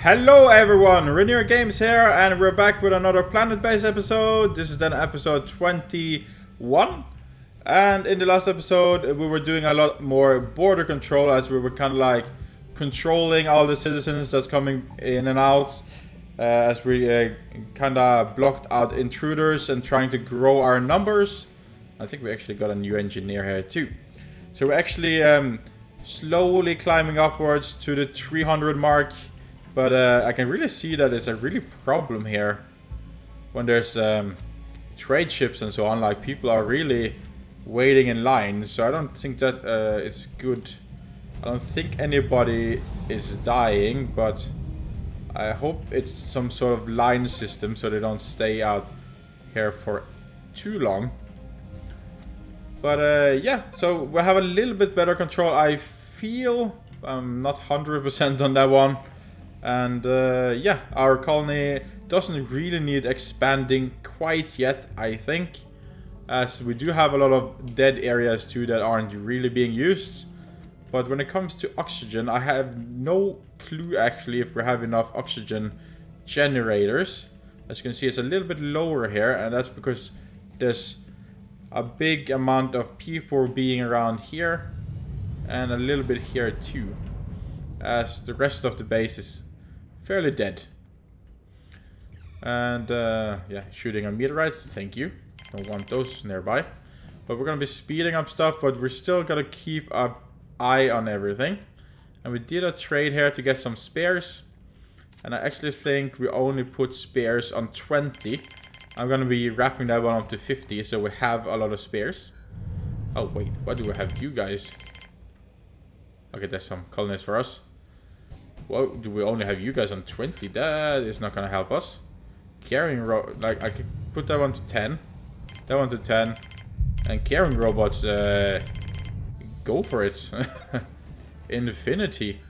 Hello everyone, Rainier Games here, and we're back with another Planetbase episode. This is then episode 21. And in the last episode, we were doing a lot more border control, as we were kind of like controlling all the citizens that's coming in and out. As we kind of blocked out intruders and trying to grow our numbers. I think we actually got a new engineer here too. So we're actually slowly climbing upwards to the 300 mark. But I can really see that it's a really problem here when there's trade ships and so on. Like, people are really waiting in line, so I don't think that it's good. I don't think anybody is dying, but I hope it's some sort of line system so they don't stay out here for too long. But yeah, so we have a little bit better control, I feel. I'm not 100% on that one. And yeah, our colony doesn't really need expanding quite yet, I think. As we do have a lot of dead areas too that aren't really being used. But when it comes to oxygen, I have no clue actually if we have enough oxygen generators. As you can see, it's a little bit lower here, and that's because there's a big amount of people being around here. And a little bit here too. As the rest of the base is fairly dead. And yeah, shooting on meteorites, thank you. Don't want those nearby. But we're gonna be speeding up stuff, but we're still gonna keep an eye on everything. And we did a trade here to get some spares. And I actually think we only put spares on 20. I'm gonna be wrapping that one up to 50, so we have a lot of spares. Oh wait, what do we have you guys? Okay, there's some colonists for us. Well, do we only have you guys on 20? That is not gonna help us. Carrying like, I could put that one to 10. That one to 10. And carrying robots, go for it. Infinity.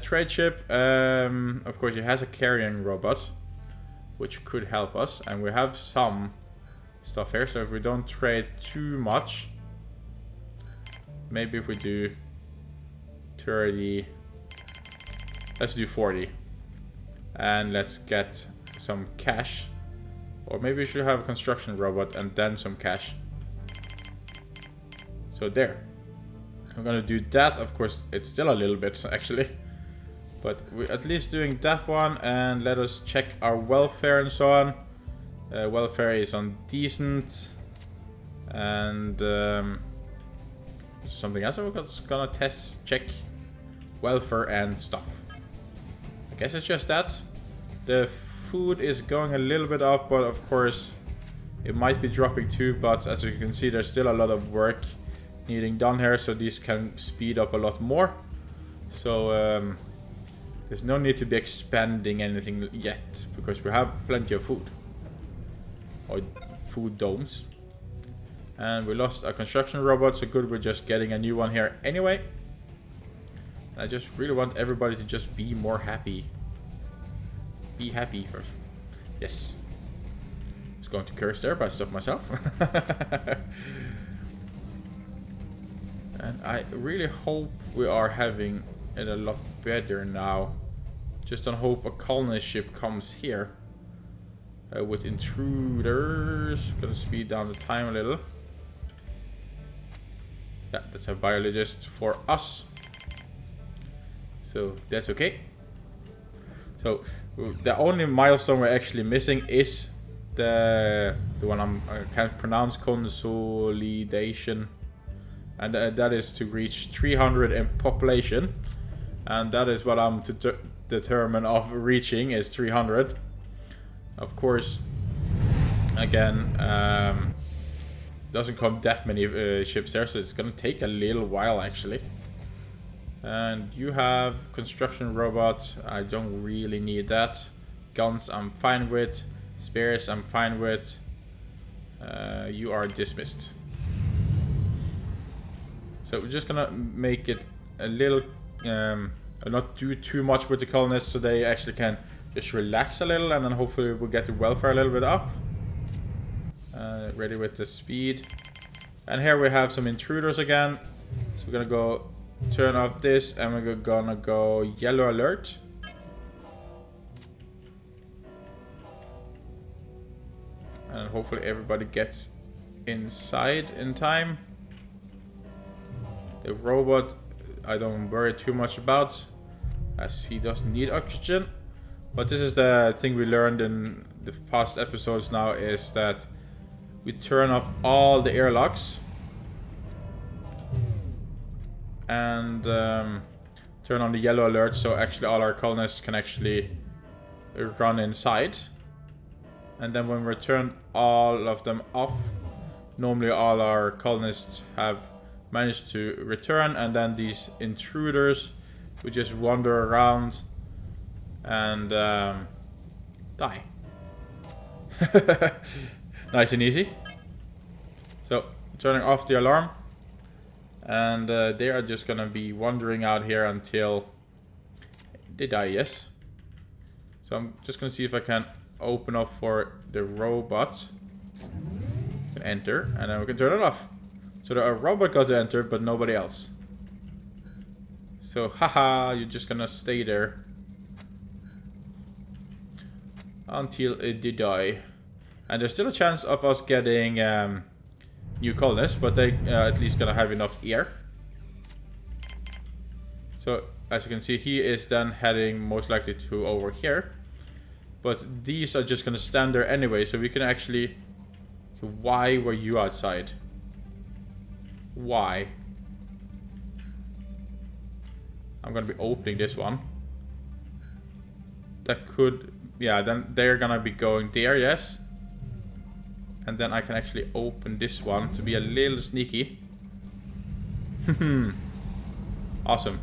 Trade ship, of course it has a carrying robot, which could help us. And we have some stuff here, so if we don't trade too much. Maybe if we do 30... Let's do 40. And let's get some cash. Or maybe we should have a construction robot and then some cash. So there. I'm gonna do that. Of course, it's still a little bit actually. But we're at least doing that one. And let us check our welfare and so on. Welfare is on decent. And something else I'm gonna check. Welfare and stuff. I guess it's just that. The food is going a little bit up, but of course it might be dropping too. But as you can see, there's still a lot of work needing done here, so these can speed up a lot more. So there's no need to be expanding anything yet, because we have plenty of food. Or food domes. And we lost a construction robot, so good, we're just getting a new one here anyway. I just really want everybody to just be more happy. Be happy first. Yes. I was going to curse there, but I stopped myself. And I really hope we are having it a lot better now. Just don't hope a colonist ship comes here. With intruders. Gonna speed down the time a little. Yeah, that's a biologist for us. So that's okay. So the only milestone we're actually missing is the one I can't pronounce, consolidation, and that is to reach 300 in population, and that is what I'm determined of reaching, is 300. Of course, again, doesn't come that many ships there, so it's gonna take a little while actually. And you have construction robots. I don't really need that. Guns I'm fine with. Spares I'm fine with. You are dismissed. So we're just gonna make it a little... not do too much with the colonists, so they actually can just relax a little. And then hopefully we'll get the welfare a little bit up. Ready with the speed. And here we have some intruders again. So we're gonna go turn off this, and we're gonna go yellow alert. And hopefully everybody gets inside in time. The robot I don't worry too much about, as he doesn't need oxygen. But this is the thing we learned in the past episodes now, is that we turn off all the airlocks. And turn on the yellow alert, so actually all our colonists can actually run inside. And then when we turn all of them off, normally all our colonists have managed to return, and then these intruders would just wander around and die. Nice and easy. So, turning off the alarm. And they are just gonna be wandering out here until they die, yes. So I'm just gonna see if I can open up for the robot. Can enter, and then we can turn it off. So the robot got to enter, but nobody else. So, haha, you're just gonna stay there until they die. And there's still a chance of us getting new colonists, but they at least gonna have enough air. So, as you can see, he is then heading most likely to over here. But these are just gonna stand there anyway, so we can actually... So why were you outside? Why? I'm gonna be opening this one. That could... Yeah, then they're gonna be going there, yes. And then I can actually open this one to be a little sneaky. Awesome.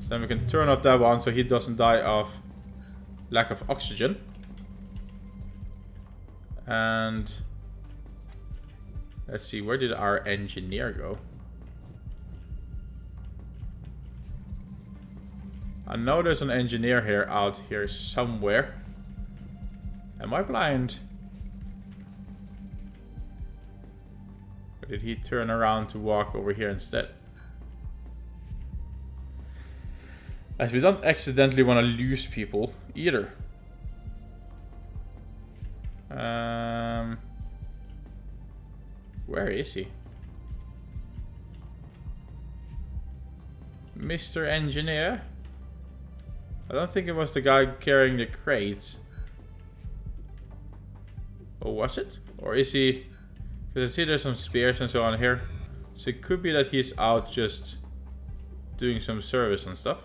So then we can turn off that one so he doesn't die of lack of oxygen. And let's see, where did our engineer go? I know there's an engineer here out here somewhere. Am I blind? Or did he turn around to walk over here instead? As we don't accidentally want to lose people either. Where is he? Mr. Engineer? I don't think it was the guy carrying the crates. Or was it? Or is he... Because I see there's some spears and so on here. So it could be that he's out just doing some service and stuff.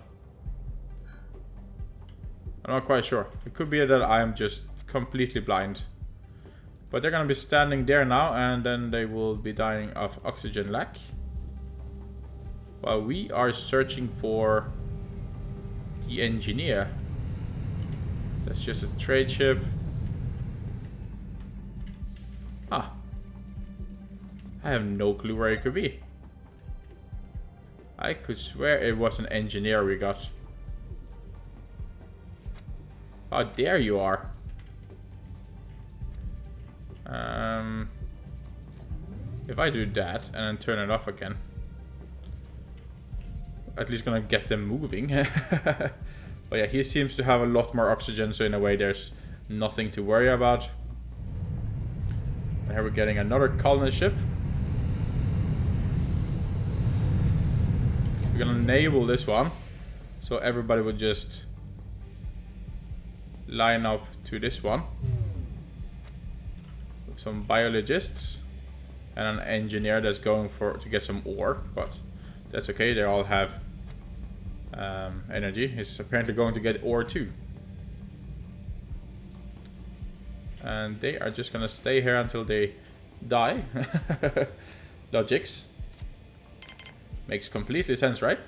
I'm not quite sure. It could be that I'm just completely blind. But they're gonna be standing there now, and then they will be dying of oxygen lack. While we are searching for the engineer. That's just a trade ship. Ah. I have no clue where it could be. I could swear it was an engineer we got. Oh, there you are. If I do that and then turn it off again, at least gonna get them moving. But yeah, he seems to have a lot more oxygen, so in a way there's nothing to worry about. And here we're getting another colonist ship. We're gonna enable this one, so everybody would just line up to this one. Some biologists and an engineer that's going to get some ore, but that's okay, they all have energy. He's apparently going to get ore too. And they are just gonna stay here until they die. Logics. Makes completely sense, right?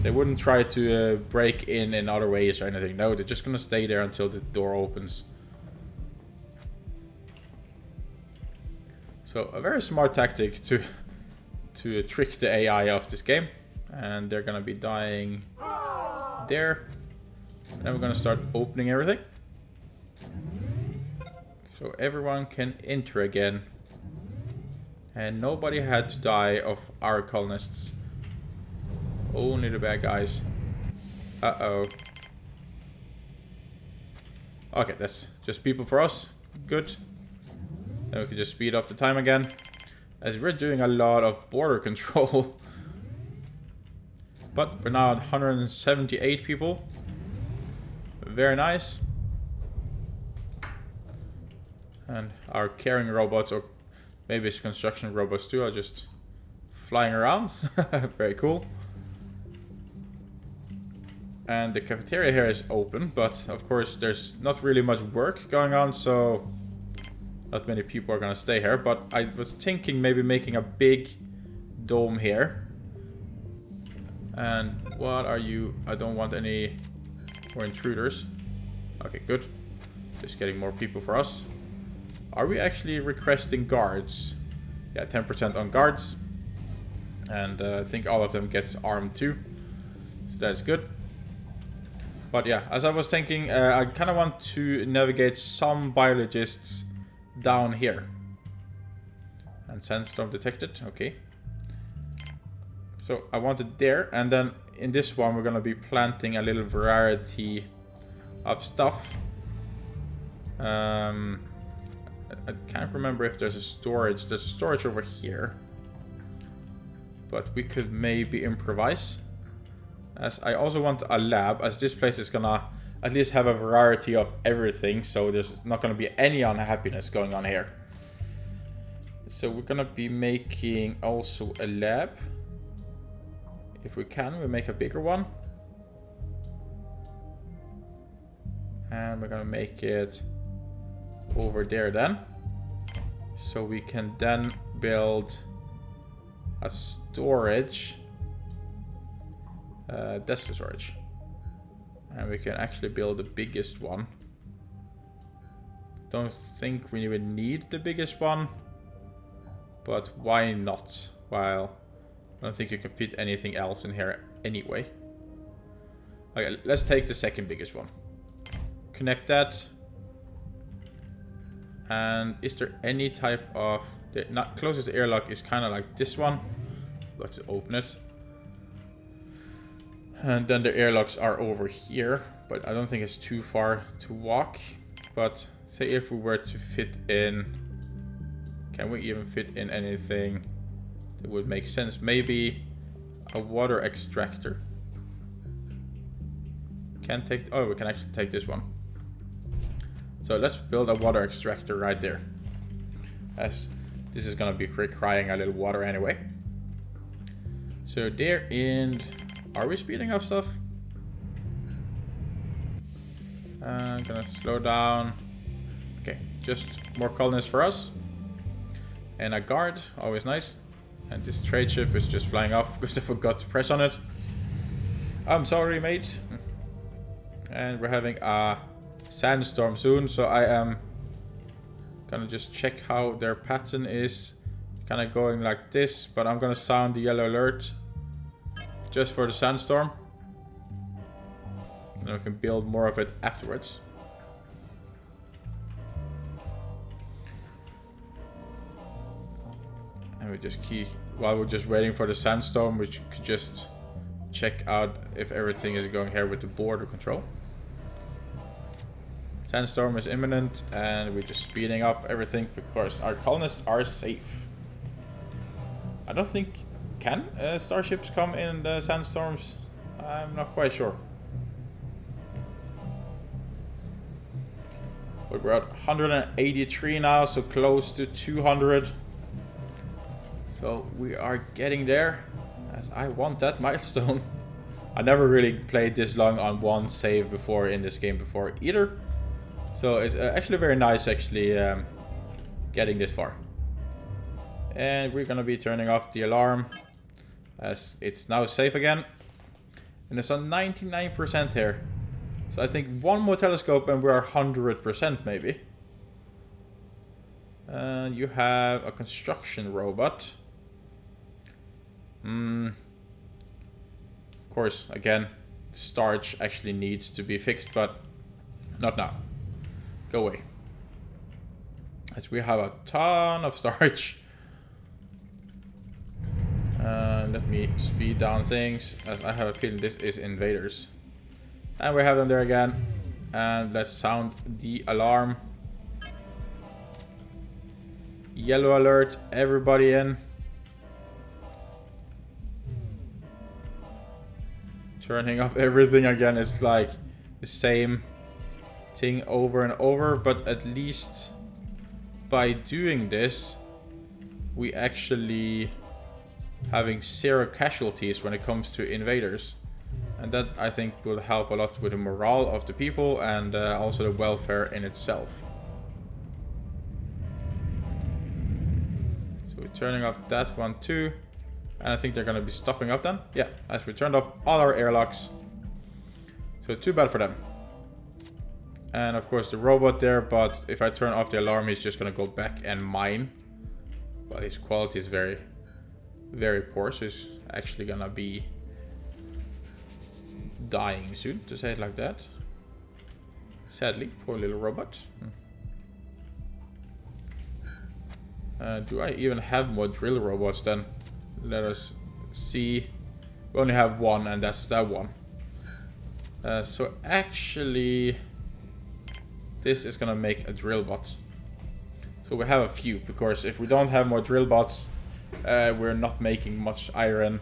They wouldn't try to break in other ways or anything. No, they're just gonna stay there until the door opens. So a very smart tactic to trick the AI of this game. And they're gonna be dying there. And then we're gonna start opening everything. So everyone can enter again. And nobody had to die of our colonists. Only the bad guys. Uh-oh. Okay, that's just people for us. Good. Then we can just speed up the time again, as we're doing a lot of border control. But we're now at 178 people. Very nice. And our carrying robots, or maybe it's construction robots too, are just flying around. Very cool. And the cafeteria here is open, but of course there's not really much work going on, so not many people are gonna stay here. But I was thinking maybe making a big dome here. And what are you? I don't want any more intruders. Okay, good. Just getting more people for us. Are we actually requesting guards? Yeah, 10% on guards. And I think all of them gets armed too. So that's good. But yeah, as I was thinking, I kind of want to navigate some biologists down here. And sandstorm detected, okay. So I want it there, and then in this one we're gonna be planting a little variety of stuff. I can't remember if there's a storage. There's a storage over here. But we could maybe improvise. As I also want a lab, as this place is gonna at least have a variety of everything. So there's not gonna be any unhappiness going on here. So we're gonna be making also a lab. If we can, we make a bigger one. And we're gonna make it over there then. So we can then build a storage. That's the storage. And we can actually build the biggest one. Don't think we even need the biggest one. But why not? Well, I don't think you can fit anything else in here anyway. Okay, let's take the second biggest one. Connect that. And is there any type of... The closest airlock is kind of like this one. Let's open it. And then the airlocks are over here. But I don't think it's too far to walk. But say if we were to fit in... Can we even fit in anything that would make sense? Maybe a water extractor. Can take... Oh, we can actually take this one. So let's build a water extractor right there. As this is gonna be requiring a little water anyway. So there, and are we speeding up stuff? Gonna slow down. Okay, just more colonists for us. And a guard, always nice. And this trade ship is just flying off because I forgot to press on it. I'm sorry, mate. And we're having a sandstorm soon, so I am gonna just check how their pattern is. Kind of going like this, but I'm gonna sound the yellow alert just for the sandstorm. And we can build more of it afterwards. And we just while we're just waiting for the sandstorm, we could just check out if everything is going here with the border control. Sandstorm is imminent, and we're just speeding up everything because our colonists are safe. I don't think... Can starships come in the sandstorms? I'm not quite sure. But we're at 183 now, so close to 200. So we are getting there, as I want that milestone. I never really played this long on one save before in this game before either. So it's actually very nice getting this far. And we're gonna be turning off the alarm as it's now safe again. And it's on 99% here. So I think one more telescope and we're 100% maybe. And you have a construction robot. Of course, again, the starch actually needs to be fixed, but not now. Go away. As we have a ton of starch. Let me speed down things, as I have a feeling this is invaders. And we have them there again. And let's sound the alarm. Yellow alert, everybody in. Turning off everything again is like the same thing over and over, but at least by doing this, we actually having 0 casualties when it comes to invaders. And that, I think, will help a lot with the morale of the people and also the welfare in itself. So we're turning off that one too. And I think they're going to be stopping up then. Yeah, as we turned off all our airlocks. So too bad for them. And of course the robot there, but if I turn off the alarm, he's just going to go back and mine. Well, his quality is very, very poor, so he's actually going to be dying soon, to say it like that. Sadly, poor little robot. Do I even have more drill robots then? Let us see. We only have one, and that's that one. So actually, this is gonna make a drill bot. So we have a few, because if we don't have more drill bots, we're not making much iron.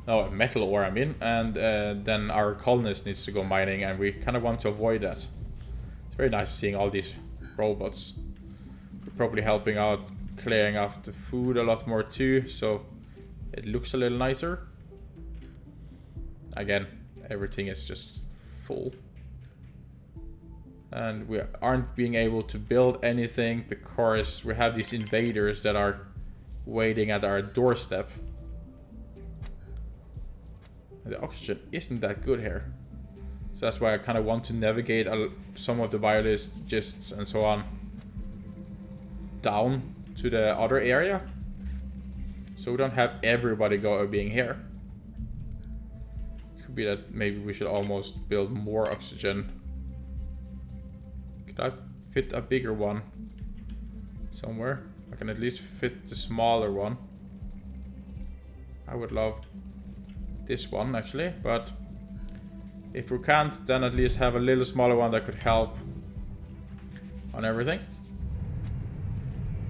No, metal ore, I mean. And then our colonist needs to go mining, and we kind of want to avoid that. It's very nice seeing all these robots. We're probably helping out, clearing off the food a lot more too, so it looks a little nicer. Again, everything is just full. And we aren't being able to build anything because we have these invaders that are waiting at our doorstep. The oxygen isn't that good here. So that's why I kind of want to navigate some of the biologists and so on down to the other area. So we don't have everybody being here. Could be that maybe we should almost build more oxygen. Could I fit a bigger one somewhere? I can at least fit the smaller one. I would love this one actually, but if we can't, then at least have a little smaller one that could help on everything.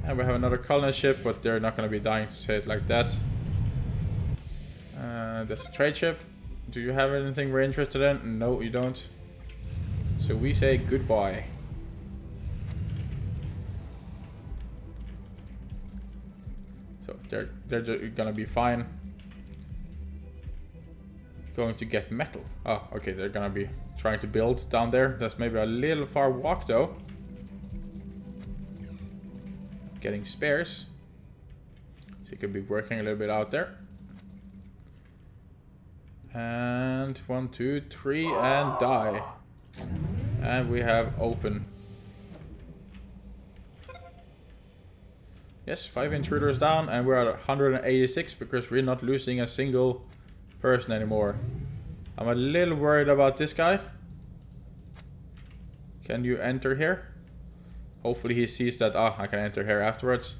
And we have another colonist ship, but they're not going to be dying, to say it like that. That's a trade ship. Do you have anything we're interested in? No, you don't. So we say goodbye. So they're gonna be fine. Going to get metal. Oh, okay, they're gonna be trying to build down there. That's maybe a little far walk though. Getting spares. So you could be working a little bit out there. And 1, 2, 3, and die. And we have open. Yes, 5 intruders down, and we're at 186 because we're not losing a single person anymore. I'm a little worried about this guy. Can you enter here? Hopefully he sees that, I can enter here afterwards.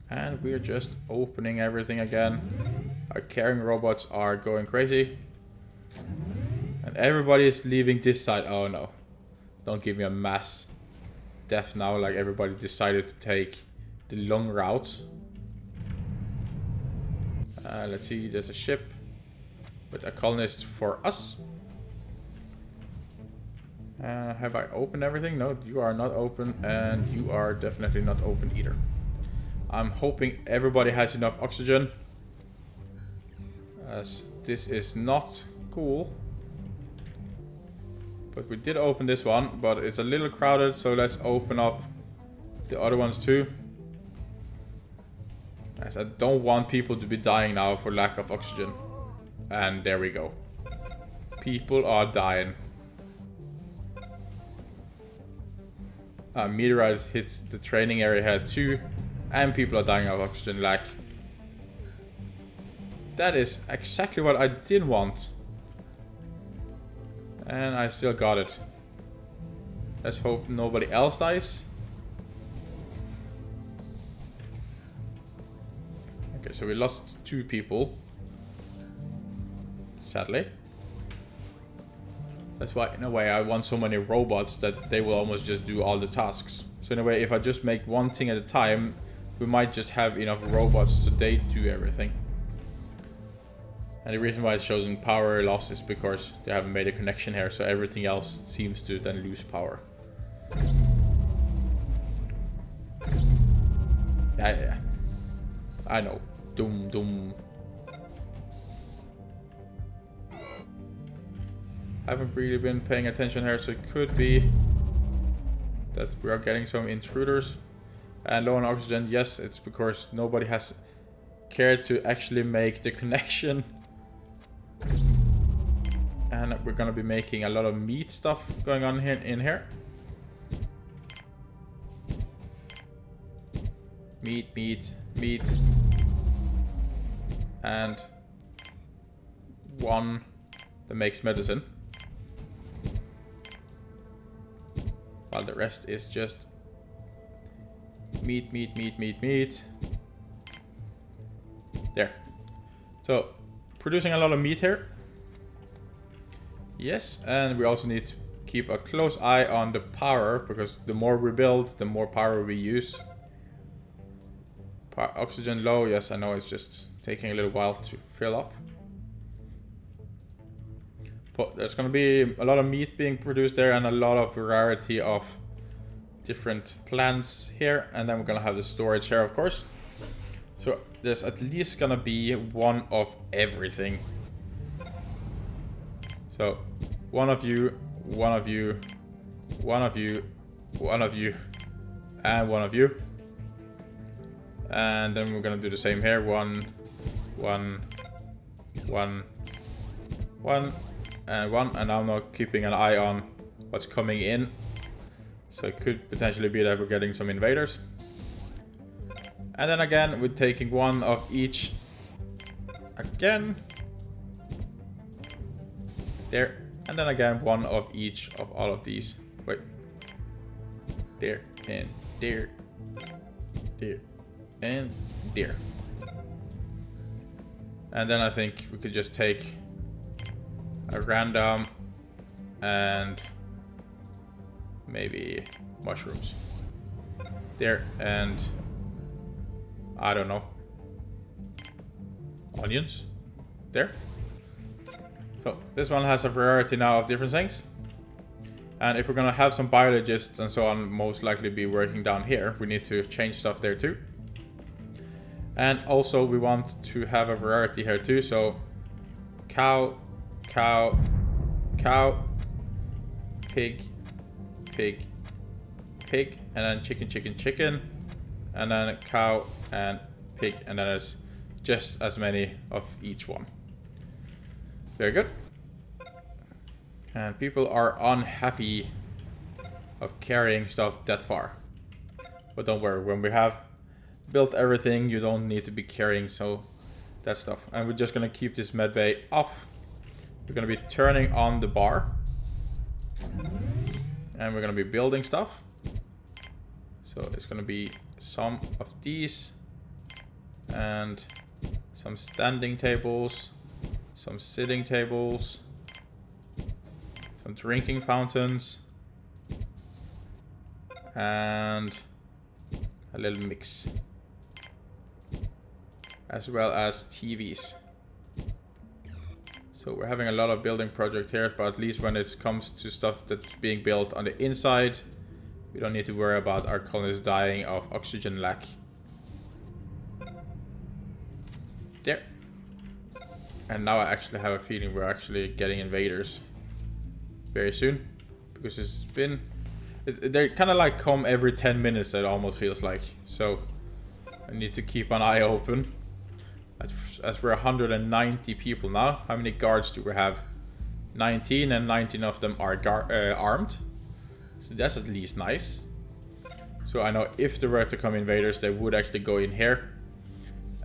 And we're just opening everything again. Our carrying robots are going crazy. And everybody is leaving this side. Oh no. Don't give me a mass death now, like everybody decided to take the long route. Let's see, there's a ship with a colonist for us. Have I opened everything? No, you are not open, and you are definitely not open either. I'm hoping everybody has enough oxygen, as this is not cool. But we did open this one, but it's a little crowded, so let's open up the other ones too. As I don't want people to be dying now for lack of oxygen. And there we go. People are dying. A meteorite hits the training area here too, and people are dying of oxygen lack. That is exactly what I did want. And I still got it. Let's hope nobody else dies. Okay, so we lost 2 people. Sadly. That's why, in a way, I want so many robots that they will almost just do all the tasks. So in a way, if I just make one thing at a time, we might just have enough robots so they do everything. And the reason why it's showing power loss is because they haven't made a connection here, so everything else seems to then lose power. Yeah. I know. Doom. Haven't really been paying attention here, so it could be that we are getting some intruders. And low on oxygen, yes, it's because nobody has cared to actually make the connection. And we're gonna be making a lot of meat stuff going on here in here. Meat. And one that makes medicine. While the rest is just meat. There. So, producing a lot of meat here. Yes, and we also need to keep a close eye on the power, because the more we build, the more power we use. Oxygen low, yes, I know it's just taking a little while to fill up. But there's going to be a lot of meat being produced there and a lot of variety of different plants here. And then we're going to have the storage here, of course. So there's at least going to be one of everything. So one of you, and one of you. And then we're going to do the same here. One, and one. And I'm not keeping an eye on what's coming in. So it could potentially be that we're getting some invaders. And then again, we're taking one of each. Again. There. And then again, one of each of all of these. Wait. There. And there. There. And there. And then I think we could just take a random and maybe mushrooms. There, and I don't know. Onions. There. So this one has a variety now of different things. And if we're gonna have some biologists and so on most likely be working down here, we need to change stuff there too. And also we want to have a variety here too, so cow, pig, and then chicken, and then cow and pig, and then it's just as many of each one. Very good. And people are unhappy of carrying stuff that far. But don't worry, when we have built everything, you don't need to be carrying so that stuff. And we're just gonna keep this med bay off. We're gonna be turning on the bar. And we're gonna be building stuff. So it's gonna be some of these. And some standing tables. Some sitting tables. Some drinking fountains. And a little mix. As well as TVs. So we're having a lot of building project here, but at least when it comes to stuff that's being built on the inside, we don't need to worry about our colonists dying of oxygen lack. There. And now I actually have a feeling we're actually getting invaders very soon, because it's been, they kind of like come every 10 minutes, it almost feels like. So I need to keep an eye open. As we're 190 people now. How many guards do we have? 19, and 19 of them are armed. So that's at least nice. So I know if there were to come invaders, they would actually go in here.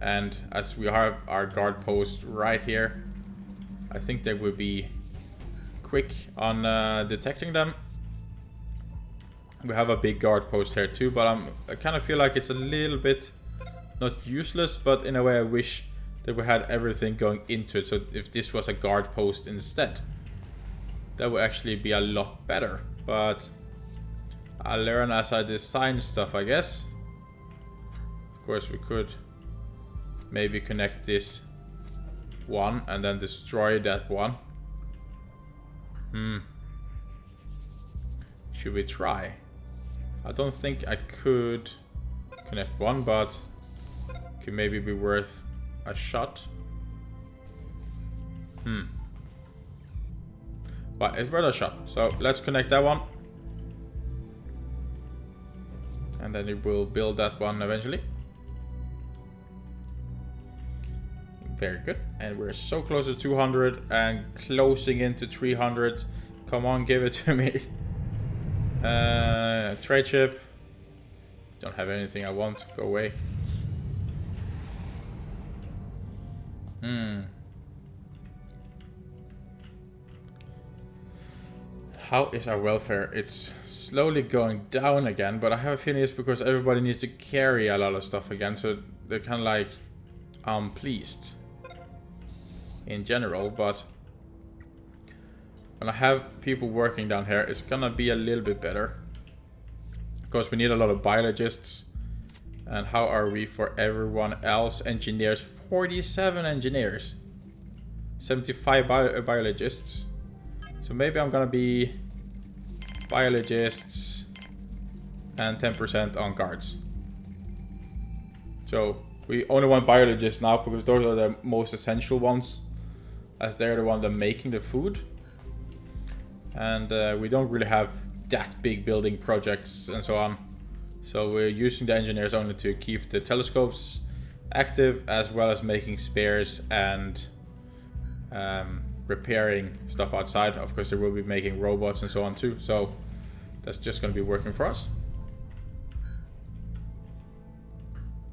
And as we have our guard post right here, I think they will be quick on detecting them. We have a big guard post here too, but I kind of feel like it's a little bit not useless, but in a way I wish that we had everything going into it. So if this was a guard post instead. that would actually be a lot better. But I'll learn as I design stuff, I guess. Of course, we could maybe connect this one and then destroy that one. Should we try? I don't think I could connect one, but could maybe be worth a shot. But it's worth a shot. So let's connect that one. And then it will build that one eventually. Very good. And we're so close to 200 and closing into 300. Come on, give it to me. Trade ship. Don't have anything I want. Go away. How is our welfare? It's slowly going down again, but I have a feeling it's because everybody needs to carry a lot of stuff again, so they're kind of like pleased in general. But when I have people working down here, it's gonna be a little bit better. Of course, we need a lot of biologists. And how are we for everyone else? Engineers, 47 engineers, 75 biologists. So maybe I'm gonna be biologists and 10% on guards. So we only want biologists now because those are the most essential ones, as they're the one that are making the food. And we don't really have that big building projects and so on. So we're using the engineers only to keep the telescopes active, as well as making spares and repairing stuff outside. Of course, they will be making robots and so on too. So that's just going to be working for us.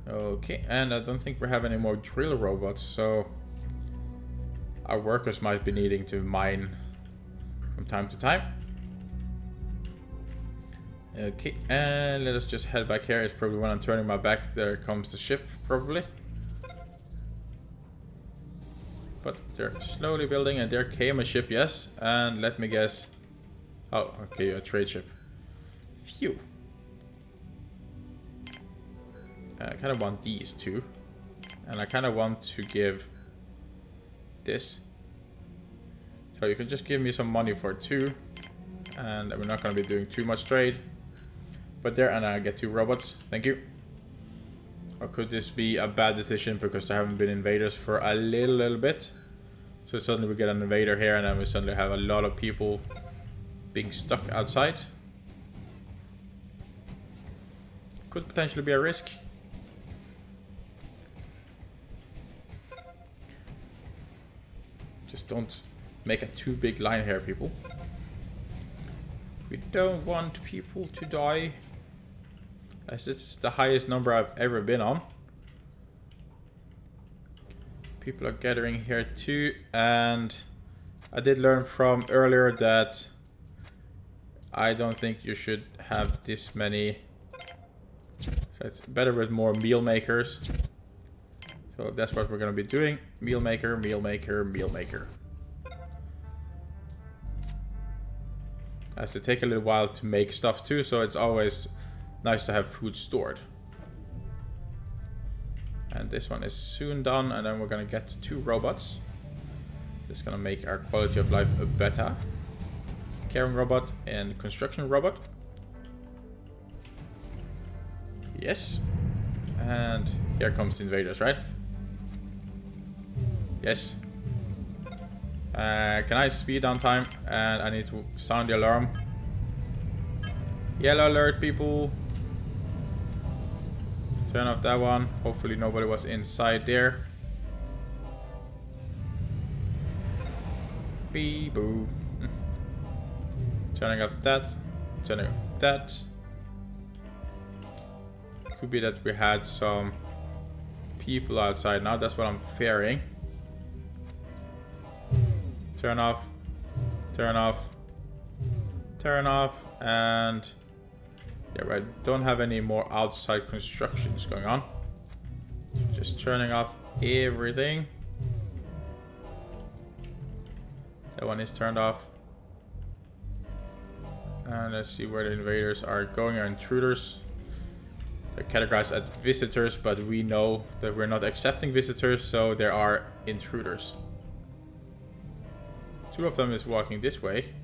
Okay, and I don't think we have any more drill robots, so our workers might be needing to mine from time to time. Okay, and let us just head back here. It's probably when I'm turning my back, there comes the ship, probably. But they're slowly building, and there came a ship, yes. And let me guess. Oh, okay, a trade ship. Phew. I kind of want these two. And I kind of want to give this. So you can just give me some money for two. And we're not going to be doing too much trade. But there, and I get 2 robots. Thank you. Or could this be a bad decision because there haven't been invaders for a little bit? So suddenly we get an invader here, and then we suddenly have a lot of people being stuck outside. Could potentially be a risk. Just don't make a too big line here, people. We don't want people to die. As this is the highest number I've ever been on. People are gathering here too, and I did learn from earlier that I don't think you should have this many. So it's better with more meal makers. So that's what we're going to be doing. Meal maker, meal maker, meal maker. As they take a little while to make stuff too, so it's always nice to have food stored. And this one is soon done, and then we're gonna get 2 robots. This is gonna make our quality of life better. Caring robot and construction robot. Yes. And here comes the invaders, right? Yes. Can I speed down time? And I need to sound the alarm. Yellow alert, people. Turn off that one. Hopefully nobody was inside there. Beep boo. Turning off that. Turning off that. Could be that we had some people outside now. That's what I'm fearing. Turn off. Turn off. Turn off. And yeah, I don't have any more outside constructions going on. Just turning off everything. That one is turned off. And let's see where the invaders are going, or intruders. They're categorized as visitors, but we know that we're not accepting visitors, so there are intruders. Two of them is walking this way.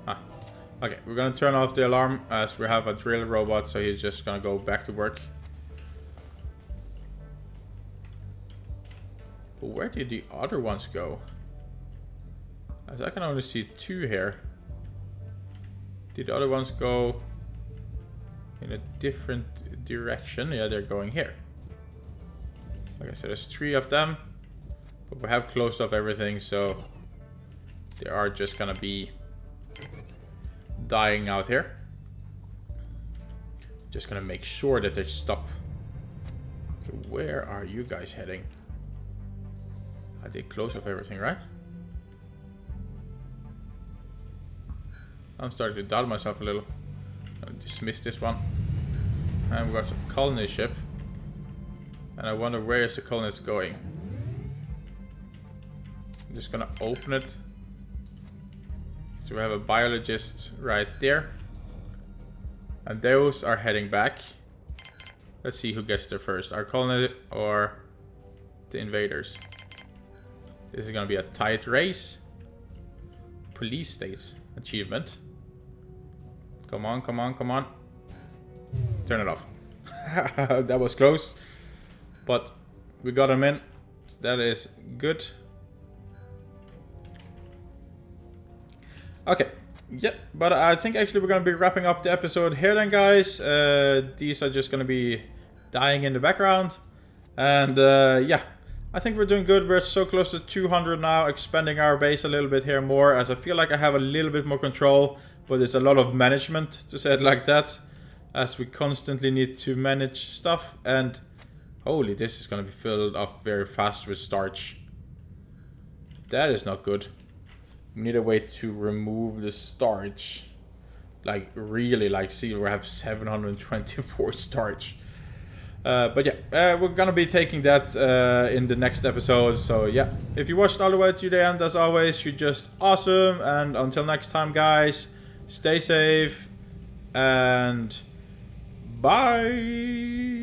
Ah. Okay, we're gonna turn off the alarm as we have a drill robot, so he's just gonna go back to work. But where did the other ones go? As I can only see two here. Did the other ones go in a different direction? Yeah, they're going here. Like I said, there's 3 of them. But we have closed off everything, so they are just gonna be dying out here. Just gonna make sure that they stop. Okay, where are you guys heading? I did close off everything, right? I'm starting to doubt myself a little. I'll dismiss this one. And we've got some colony ship. And I wonder where is the colonist going? I'm just gonna open it. So we have a biologist right there. And those are heading back. Let's see who gets there first. Our colony or the invaders. This is gonna be a tight race. Police state achievement. Come on, come on, come on. Turn it off. That was close. But we got him in. So that is good. Okay. Yep. But I think actually we're going to be wrapping up the episode here then, guys. These are just going to be dying in the background. And yeah. I think we're doing good. We're so close to 200 now. Expanding our base a little bit here more. As I feel like I have a little bit more control. But it's a lot of management, to say it like that. As we constantly need to manage stuff. And holy, this is going to be filled up very fast with starch. That is not good. We need a way to remove the starch. Like, really, like, see, we have 724 starch. But yeah, we're going to be taking that in the next episode. So yeah, if you watched all the way to the end, as always, you're just awesome. And until next time, guys, stay safe and bye.